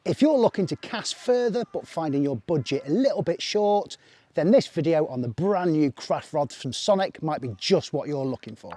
If you're looking to cast further but finding your budget a little bit short, then this video on the brand new Kraft rods from Sonik might be just what you're looking for.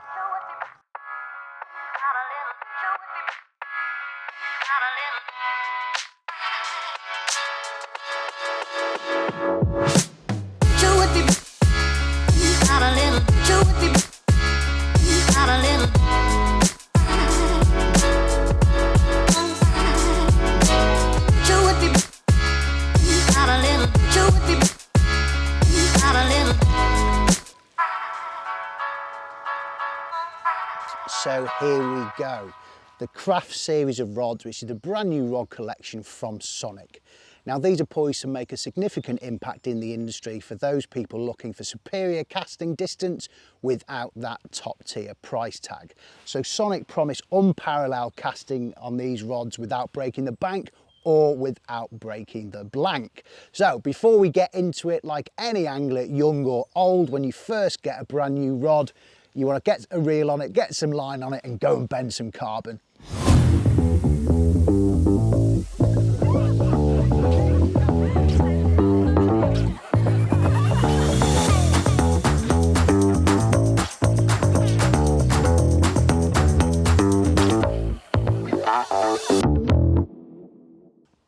So here we go, the Kraft series of rods, which is the brand new rod collection from Sonik. Now these are poised to make a significant impact in the industry for those people looking for superior casting distance without that top tier price tag. So Sonik promise unparalleled casting on these rods without breaking the bank or without breaking the blank. So before we get into it, like any angler, young or old, when you first get a brand new rod, you want to get a reel on it, get some line on it and go and bend some carbon.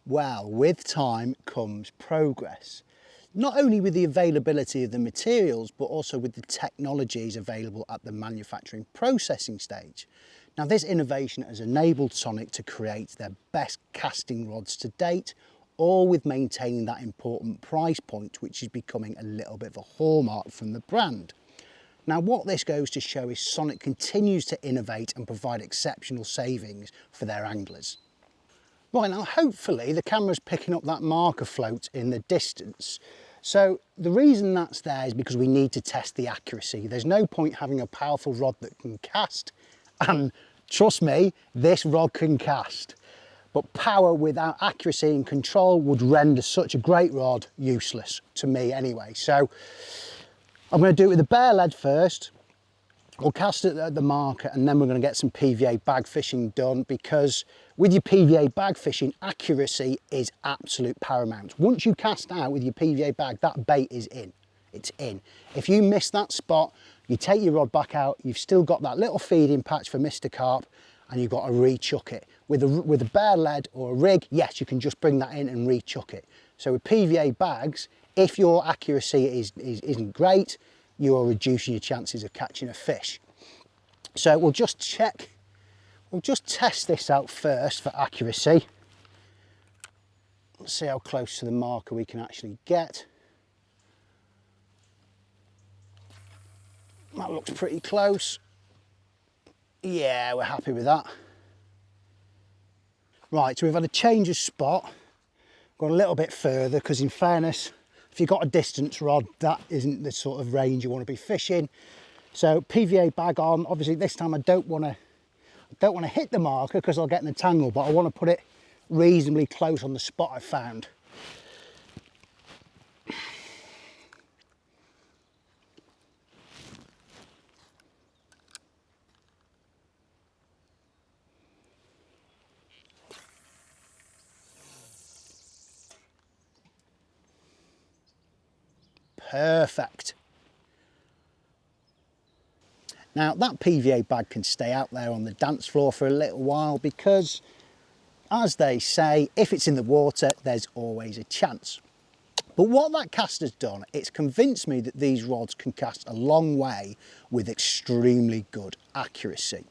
Well, with time comes progress. Not only with the availability of the materials, but also with the technologies available at the manufacturing processing stage. Now this innovation has enabled Sonik to create their best casting rods to date, all with maintaining that important price point, which is becoming a little bit of a hallmark from the brand. Now what this goes to show is Sonik continues to innovate and provide exceptional savings for their anglers. Right, now hopefully the camera's picking up that marker float in the distance. So the reason that's there is because we need to test the accuracy. There's no point having a powerful rod that can cast, and trust me, this rod can cast. But power without accuracy and control would render such a great rod useless, to me anyway. So I'm going to do it with the bare lead first. We'll cast it at the marker and then we're going to get some PVA bag fishing done, because with your PVA bag fishing, accuracy is absolute paramount. Once you cast out with your PVA bag, that bait is in. It's in. If you miss that spot, you take your rod back out, you've still got that little feeding patch for Mr. Carp and you've got to re-chuck it. With a bare lead or a rig, yes, you can just bring that in and re-chuck it. So with PVA bags, if your accuracy isn't great, you are reducing your chances of catching a fish. So we'll just check, we'll just test this out first for accuracy. Let's see how close to the marker we can actually get. That looks pretty close. Yeah, we're happy with that. Right, so we've had a change of spot, gone a little bit further, because in fairness, if you've got a distance rod, that isn't the sort of range you want to be fishing. So PVA bag on. Obviously this time I don't want to hit the marker because I'll get in the tangle, but I want to put it reasonably close on the spot I found. Perfect. Now that PVA bag can stay out there on the dance floor for a little while because, as they say, if it's in the water, there's always a chance. But what that cast has done, it's convinced me that these rods can cast a long way with extremely good accuracy.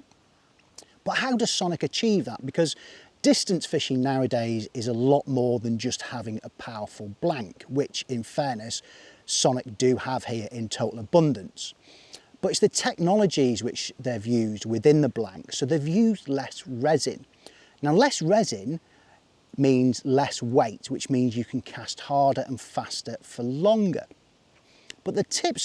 But how does Sonik achieve that? Because distance fishing nowadays is a lot more than just having a powerful blank, which in fairness, Sonik do have here in total abundance. But it's the technologies which they've used within the blank. So they've used less resin. Now less resin means less weight, which means you can cast harder and faster for longer. But the tip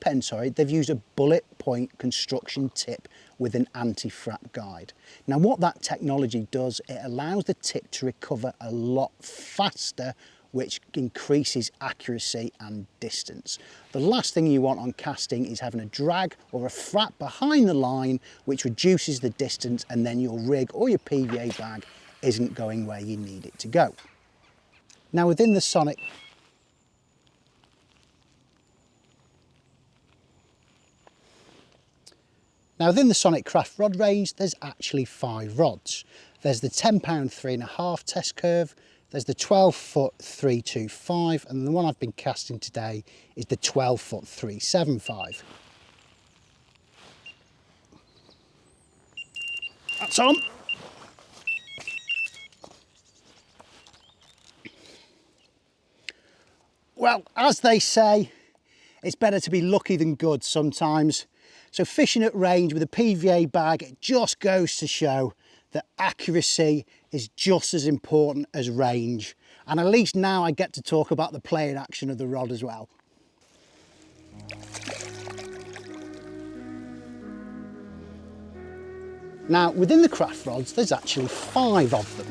end, they've used a bullet point construction tip with an anti-frap guide. Now what that technology does, it allows the tip to recover a lot faster, which increases accuracy and distance. The last thing you want on casting is having a drag or a frap behind the line, which reduces the distance, and then your rig or your PVA bag isn't going where you need it to go. Now within the Sonik Kraft rod range, there's actually 5 rods. There's the £10 3.5 test curve, there's the 12-foot 325, and the one I've been casting today is the 12-foot 375. That's on. Well, as they say, it's better to be lucky than good sometimes. So fishing at range with a PVA bag, it just goes to show that accuracy is just as important as range. And at least now I get to talk about the playing action of the rod as well. Now, within the Kraft rods, there's actually 5 of them.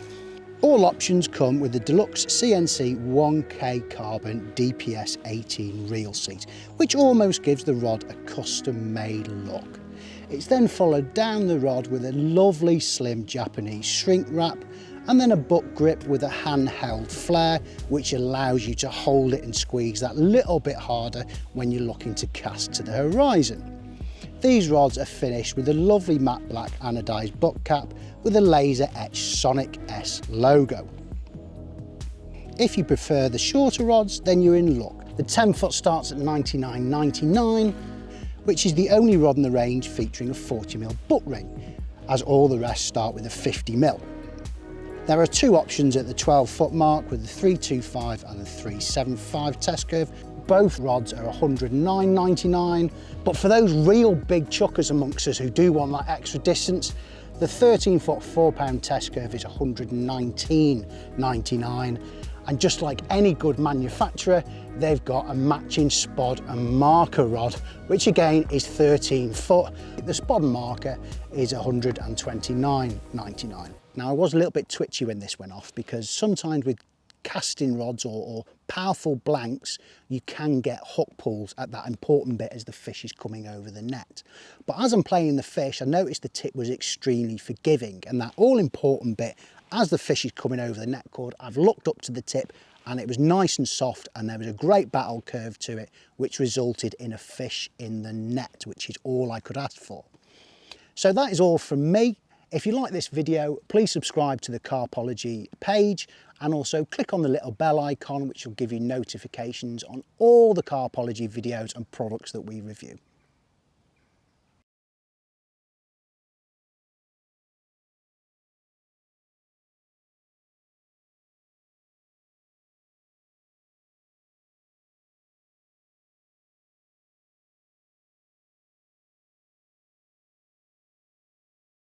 All options come with the deluxe CNC 1K carbon DPS 18 reel seat, which almost gives the rod a custom-made look. It's then followed down the rod with a lovely slim Japanese shrink wrap, and then a butt grip with a handheld flare, which allows you to hold it and squeeze that little bit harder when you're looking to cast to the horizon. These rods are finished with a lovely matte black anodised butt cap with a laser etched Sonik S logo. If you prefer the shorter rods, then you're in luck. The 10-foot starts at $99.99, which is the only rod in the range featuring a 40mm butt ring, as all the rest start with a 50mm. There are 2 options at the 12-foot mark with the 325 and the 375 test curve. Both rods are $109.99, but for those real big chuckers amongst us who do want that extra distance, the 13-foot 4-pound test curve is $119.99. And just like any good manufacturer, they've got a matching spod and marker rod, which again is 13 foot. The spod and marker is $129.99. Now I was a little bit twitchy when this went off, because sometimes with casting rods or powerful blanks, you can get hook pulls at that important bit as the fish is coming over the net. But as I'm playing the fish, I noticed the tip was extremely forgiving, and that all important bit as the fish is coming over the net cord, I've looked up to the tip and it was nice and soft, and there was a great battle curve to it, which resulted in a fish in the net, which is all I could ask for. So that is all from me. If you like this video, please subscribe to the 𝗃𝗶𝗵𝗿 page, and also click on the little bell icon, which will give you notifications on all the 𝗃𝗶𝗵𝗿 videos and products that we review.